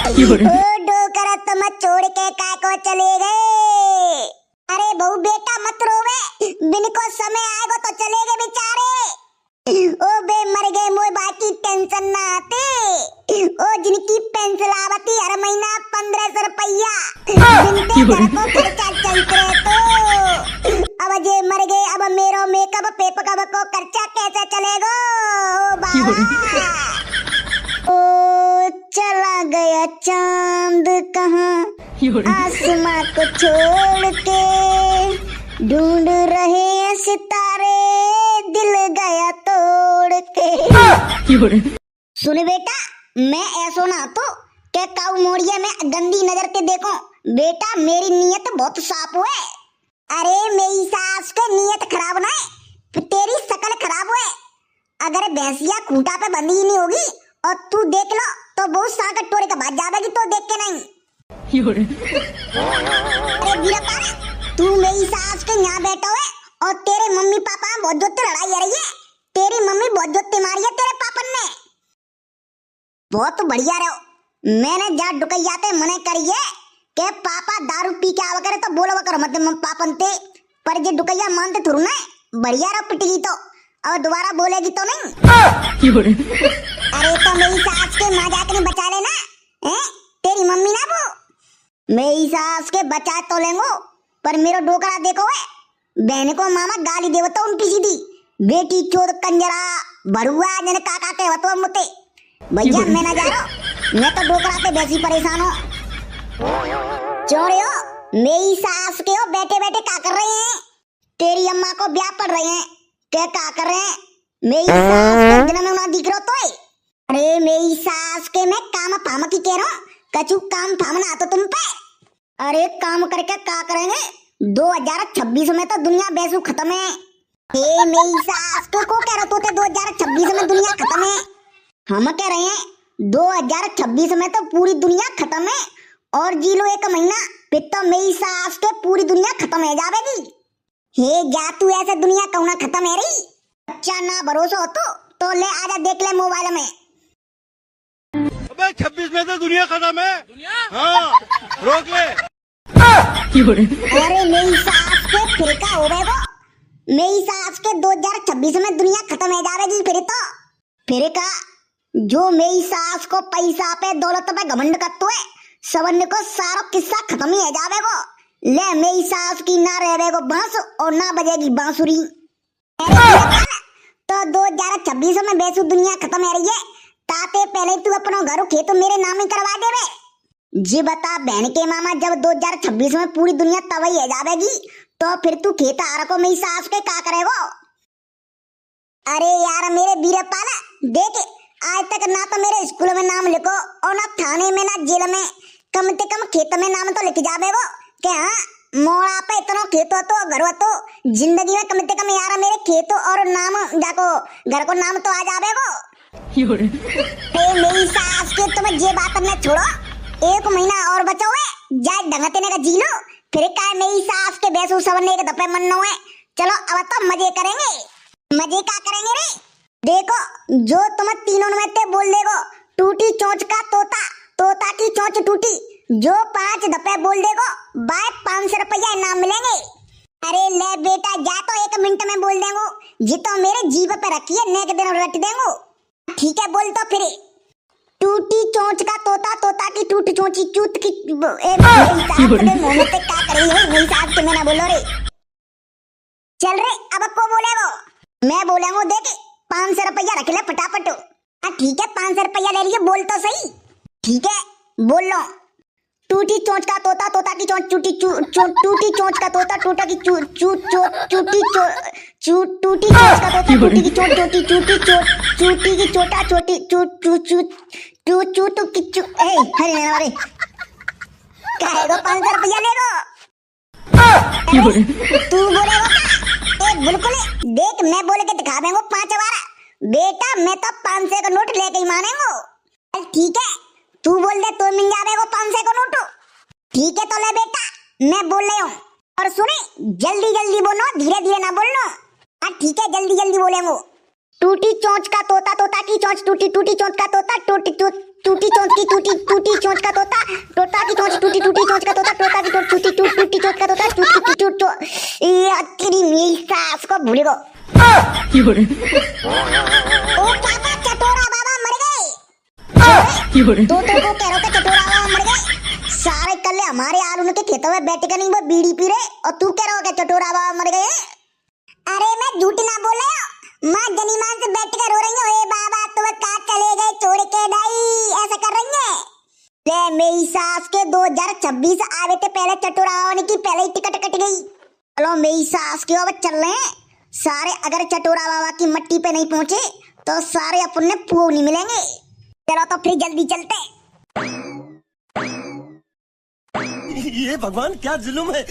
ओ डोकरा तुम छोड़ के काय को चले गए। अरे बहू बेटा मत रोवे, बिन को समय आएगा तो चले गए बेचारे। ओ बे मर गए मोए बाकी टेंशन ना आते। ओ जिनकी पेंशन आवती हर महीना 1500 रुपया, जिनके घर को खर्चा चलते तो अब जे मर गए, अब मेरो मेकअप पेपर को खर्चा कैसे चलेगा। ओ बाबा ओ चला गया चांद कहाँ, आसमां को छोड़ के ढूंढ रहे हैं सितारे, दिल गया तोड़ के। सुन बेटा, मैं ऐसो ना तो के काऊ मोड़िया में गंदी नजर के देखो। बेटा मेरी नीयत बहुत साफ है। अरे मेरी सास के नीयत खराब ना है, तेरी शकल खराब है। अगर भैंसिया खूंटा पे बंधी ही नहीं होगी और तू देख लो तो बहुत सागर टोरे का बात जावेगी तो देख के नहीं। अरे वीरप्पा, तू मेरी सास के यहाँ बैठा है और तेरे मम्मी पापा बहुत जोते लड़ाई आ रही है। तेरी मम्मी बहुत जोते मारी है तेरे पापन ने। बहुत बढ़िया रहो। मैंने जा डुकैयाते मने करी है के पापा दारू पी के आवा करे तो बोलो करो मत पापन ते, पर जे डुकैया मानते थोड़ू ना। बढ़िया रहो, पिटेगी तो और दोबारा बोलेगी तो नहीं। अरे तो मेरी सास के मजाक नहीं बचा लेना हैं, तेरी मम्मी ना वो। मेरी सास के बचा तो लेंगो, पर मेरो डोकरा देखो है। बहन को मामा गाली देवो तो उनकी सीधी बेटी चोद कंजरा भरुआ जने काका के वतो मुते। भैया मैं ना जा रहा, मैं तो डोकरा पे बेसी परेशान हूँ। चोरियो मेरी सास के हो बैठे बैठे क्या कर रहे हैं। तेरी अम्मा को ब्याह पड़ रहे हैं क्या कर रहे हैं। मेरी सास के दिन में ना दिख रहा तो। अरे मेरी सास के मैं काम फाम की कह रहा हूँ, कछु काम फाम ना तो तुम पे। अरे काम करके क्या करेंगे, 2026 में तो दुनिया बेसु खत्म है। ये मेरी सास को कह रहा तो 2026 में दुनिया खत्म है। हम कह रहे हैं 2026 में तो पूरी दुनिया खत्म है और जी लो 1 महीना, फिर तो मेरी सास के पूरी दुनिया खत्म है जावेगी। हे क्या तू ऐसे दुनिया कौन खत्म है रही। अच्छा ना भरोसा हो तो ले आजा देख ले मोबाइल में। अबे 26 में तो दुनिया खत्म है। हाँ रोक ले। अरे मेरी सास के फिर का हो गए वो। मेरी सास के 2026 में दुनिया खत्म है जावेगी फिर का। जो मेरी सास को पैसा पे दौलत पे घमंड करतो है, सबन को सारा किस्सा खत्म ही है जावेगो। ले मेरी सास की ना रहेगो बांस और ना बजेगी बांसुरी। तो 2026 में बेसु दुनिया खत्म है रही है, ताते पहले तू अपना घर खेत मेरे नाम ही करवा देवे। जी बता बहन के मामा, जब 2026 में पूरी दुनिया तबाही है जावेगी तो फिर तू खेत आ रखो मेरी सास के का करेगो। अरे यार मेरे वीरप्पा देख, आज तक ना तो मेरे स्कूल में नाम लिखो और ना थाने में ना जेल में, कम से कम खेत में नाम तो लिख जावेगो कि हाँ मोड़ा पे इतना खेत हो तो घर हो तो जिंदगी में कम से कम यार मेरे खेत और नाम जाको घर को नाम तो आ जावेगो। मेरी सास के तुम ये बात न छोड़ो, 1 महीना और बचो है जाए ढंगते का जी लो। फिर का मेरी सास के बेसू सबने एक दफे मनना है। चलो अब तो मजे करेंगे। मजे क्या करेंगे रे, देखो जो तुम तीनों में ते बोल देगो, टूटी चोंच का तोता, तोता की चोंच टूटी, जो 5 दफे बोल देगो बाय 500 रुपया इनाम मिलेंगे। अरे ले बेटा जा तो 1 मिनट में बोल देंगो, जी तो मेरे जीभ पे रखिए नेक दिन रट देंगो। ठीक है बोल तो फिर। टूटी चोंच का तोता, तोता की टूट चोंची चूत की मेहनत क्या कर रही है मेरी सास के, मैं ना बोलो रे। चल रे अब को बोलेगो, मैं बोलेंगो देख 500 रुपया रख ले फटाफट। ठीक है 500 रुपया ले लिए, बोल तो सही। ठीक है बोल लो। टूटी चोंच का तोता, तोता की चोंच टूटी, टूटी चोंच का तोता, टोटा की टूटी चोंच का तोता, टूटी की चोट चोटी, चूटी की चोटा चोटी, की अरे कहेगो 500 रुपया लेगो। तू बोलेगो बिल्कुल देख, मैं बोले के दिखा देंगो 5 बार बेटा, मैं तो 500 का नोट लेके ही मानेंगो। ठीक है तू बोल दे तो मिल जावेगो 500 का नोट। ठीक है तो ले बेटा मैं बोल रही हूँ, और सुने जल्दी जल्दी बोलो, धीरे धीरे ना बोलना। ठीक है जल्दी जल्दी बोलेंगो। टूटी चोंच का तोता, तोता की चोंच टूटी, टूटी चोंच का तोता, टूटी टूटी चोंच की टूटी टूटी चोंच का तोता, तोता की चोंच टूटी टूटी चोंच का तोता, तोता की चोंच टूटी टूटी चोंच का तोता, टूटी टूटी चोंच। ये तेरी मेरी सास को भूल गो। ओ पापा चटोरा बाबा मर गए। तो को कह रहा था चटोरा बाबा मर गए। सारे कल हमारे आलू के खेतों में बैठ कर नहीं वो बीड़ी पी रहे और तू कह रहा हो कि चटोरा बाबा मर गए। अरे मैं झूठ ना बोल रहा हूँ, माँ जनीमान से बैठ कर रो रही हूँ, ए बाबा तुम कहाँ चले गए छोड़ के दाई, ऐसा कर रही है। ले मेरी सास के 2026 आवे थे पहले चटोरा होने की पहले ही टिकट कट गई। चलो मेरी सास के अब चल रहे हैं सारे, अगर चटोरा बाबा की मट्टी पे नहीं पहुंचे तो सारे अपने पुओ नहीं मिलेंगे। चलो तो फिर जल्दी चलते। ये भगवान क्या जुल्म है।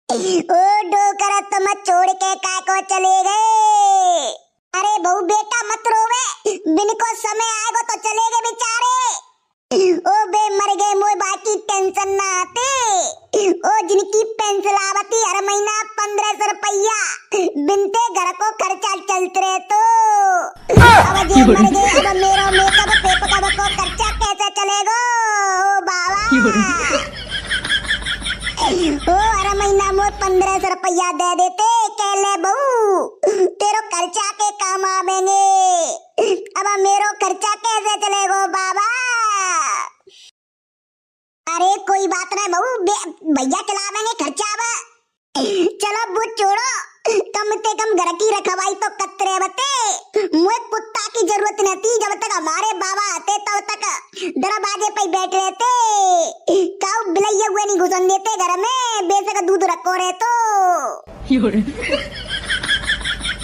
ओ डोकर तुम छोड़ के काय को चले गए। अरे बहू बेटा मत रोवे, बिन को समय आएगा तो चले गए बेचारे। ओ बे मर गए मोए बाकी टेंशन ना आते। ओ जिनकी पेंशन आवती हर महीना 1500 रुपया, बिनते घर को खर्चा चलते रहे तो अब जे मर गए अब मेरा मेकअप पेपर को खर्चा कैसे चलेगा। ओ बाबा ओ हर महीना मोए 1500 रुपया दे देते, कह ले बहू तेरो खर्चा के काम आवेंगे। अब मेरो खर्चा कैसे चलेगा बाबा। अरे कोई बात नहीं बहू, भैया चलावेंगे खर्चा अब। चलो वो छोड़ो, कम से कम घर की रखवाई तो कतरे बते। मुझे कुत्ता की जरूरत नहीं थी, जब तक हमारे बाबा आते तब तक दरवाजे पे बैठ रहते, काऊ बिलैया हुए नहीं घुसन देते घर में, बेशक दूध रखो रहे तो।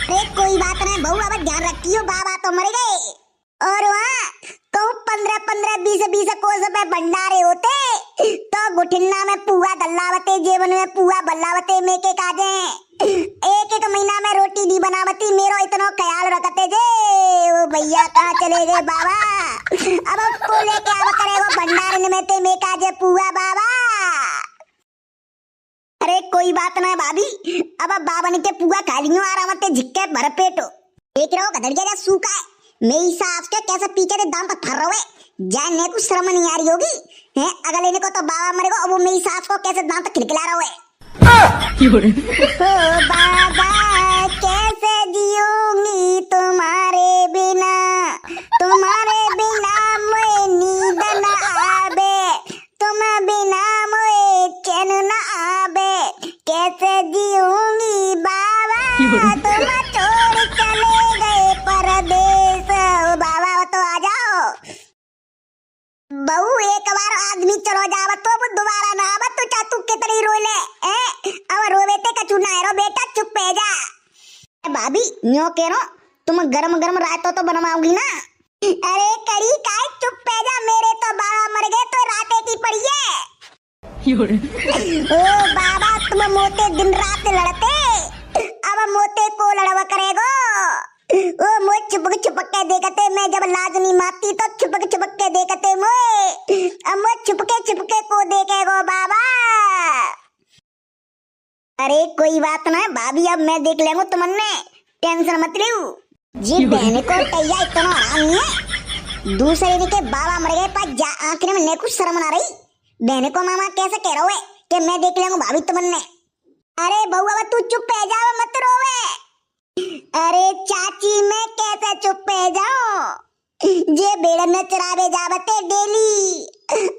अरे कोई बात नहीं बहू, अब ध्यान रखियो, बाबा तो मर गए। और वहाँ कहूँ 15-15, 20-20 कोस पे भंडारे होते तो गुठिन्ना में पुआ दल्लावते, जेवन में पुआ बल्लावते, मेके काजे एक महीना में रोटी दी बनावती, मेरो इतना ख्याल रखते जे। वो भैया कहाँ चले गए बाबा, अब को लेके आव करे वो भंडारे में ते मेका जे पुआ बाबा। अरे कोई बात ना भाभी, अब बाबा ने के पुआ खा लियो आराम से झिक्के भर पेटो। देख रहे हो गधड़िया जा सूखा है, मेरी सास के कैसे पीछे दाम पर थर रहे, जानने को शर्म नहीं आ रही होगी हैं। अगर लेने को तो बाबा मरेगा और वो मेरी सास को कैसे दाम पर खिलखिला रहा है। ओ बाबा कैसे जियूंगी तुम्हारे बिना, तुम्हारे बिना मुझे नींद न आवे, तुम बिना मुझे चैन न आवे, कैसे जियूंगी बाबा तुम छोड़ चले गए परदेश। बाबा तो आ जाओ बहू, एक बार आदमी चलो जाव तो दोबारा ना आव तो चातू कितनी रो ले अब रोवे ते कछु ना रो बेटा, चुप पे जा। भाभी न्यो कह रो, तुम गरम गरम रायतो तो बनवाओगी ना। अरे करी काय चुप पे जा, मेरे तो बाबा मर गए तो राते की पड़ी है। ओ बाबा तुम मोते दिन रात लड़ते, अब मोते को लड़वा करेगो। ओ मोए छुपक छुपक के देखते, मैं जब लाज नहीं मारती तो छुपक छुपक के देखते मोए, अब मोए छुपके को देखेगो बाबा। अरे कोई बात ना भाभी, अब मैं देख लेंगे तुमने, टेंशन मत लो जी। बहन को तैया इतना आराम नहीं है, दूसरे के बाबा मर गए पर जा आखिर में कुछ शर्म ना रही। बहन को मामा कैसे कह रहे हो कि मैं देख लेंगे भाभी तुमने। अरे बहू अब तू चुप पे जाओ, मत रोवे। अरे चाची मैं कैसे चुप पे जाऊं, जे बेड़न में चरावे जावते डेली,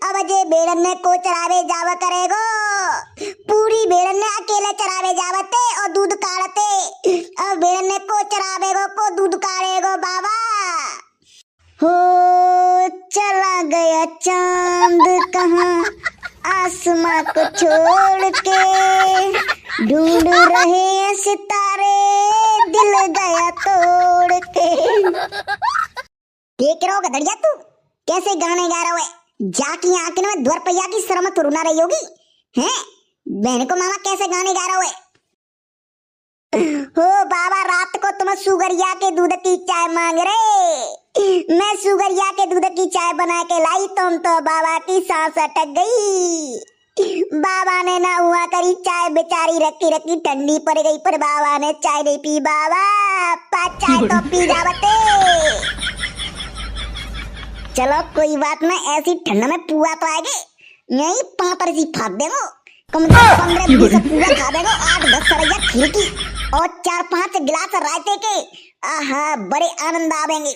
अब जे बेड़न में को चरावे जावा करेगो, पूरी बेड़न में अकेले चरावे जावते और दूध काढ़ते, अब बेड़न में को चरावेगो को दूध काढ़ेगो बाबा। हो चला गया चांद कहाँ आसमां को छोड़ के, ढूंढ रहे सितारे दिल गया तोड़ के। देख रहा होगा गधड़िया तू कैसे गाने गा रहा है, जाकी आंखें में द्वार पैया की शर्म तो रुना रही होगी हैं। बहन को मामा कैसे गाने गा रहा है। हो बाबा रात को तुम सुगरिया के दूध की चाय मांग रहे, मैं सुगरिया के दूध की चाय बना के लाई, तुम तो बाबा की सांस अटक गई। बाबा ने ना हुआ करी चाय, बेचारी रखी रखी ठंडी पड़ गई, पर बाबा ने चाय नहीं पी। बाबा चाय तो पी जावते। चलो कोई बात ना, ऐसी ठंड में पुआ तो आएगी, यही 5 फाड़ देंगे, कम से कम 15-20 पुआ खा देंगे, 8-10 सरैया खीर की और 4-5 गिलास रायते के। आहा, बड़े आनंद आवेंगे।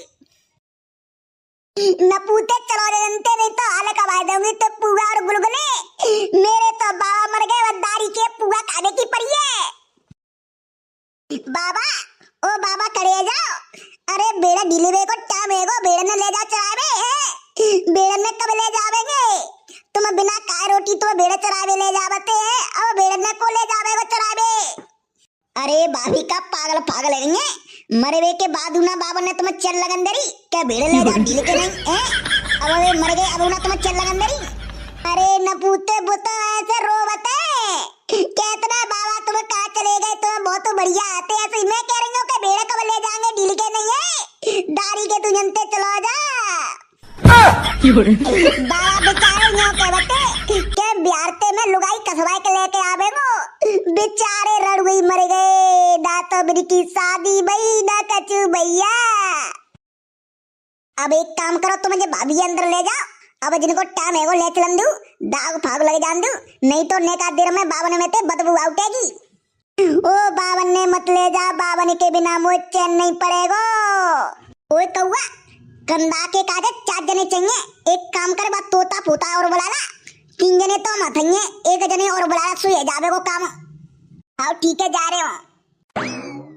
नपूते चलो जनते, नहीं तो हाल कमाए दूंगी तो पुआ और गुलगुले। मेरे तो बाबा मर गए, वदारी के पुआ खाने की पड़ी है। बाबा, ओ बाबा खड़े जाओ। अरे बेड़ा डिलीवरी को टाइम है, बेड़ा ने ले जा चरावे है, बेड़ा ने कब ले जावेंगे? तुम बिना खाए रोटी तुम बेड़ा चरावे ले जावते हैं, अब बेड़ा ने को ले जावे को चरावे। अरे भाभी का पागल है, मरे वे के बाद उना बाबा ने तुम्हें चल लगन दरी क्या बेड़े ले जा ढील के नहीं है? अब वे मर गए, अब उना तुम्हें चल लगन दरी। अरे नपूते बुता ऐसे रोवते कहतना बाबा तुम कहाँ चले गए, तुम बहुत बढ़िया आते, ऐसे मैं कह रही हूँ कि बेड़े कब ले जाएंगे, ढील के नहीं है, दारी के तू जनते चलो जा। बाबा बेचारे यूं कहते के बिहारते में लुगाई कसवाई के लेके आवेगो, बेचारे रड़ुई मर गए, ना तो मेरी की शादी भई ना कचू भैया। अब एक काम करो, तुम मुझे भाभी अंदर ले जाओ, अब जिनको टाइम है वो ले चलन दू, दाग फाग लग जान दू, नहीं तो नेका देर में बावन में ते बदबू उठेगी। ओ बावन ने मत ले जा, बावन के बिना मुझे चैन नहीं पड़ेगा। ओए कौआ, कंधा के काजे 4 जने चाहिए, एक काम कर, बात तोता पोता और बुला ला, 3 जने तो मत हैं, एक जने और बुला ला, सुई जावे को काम। आओ ठीक है, जा रहे हो।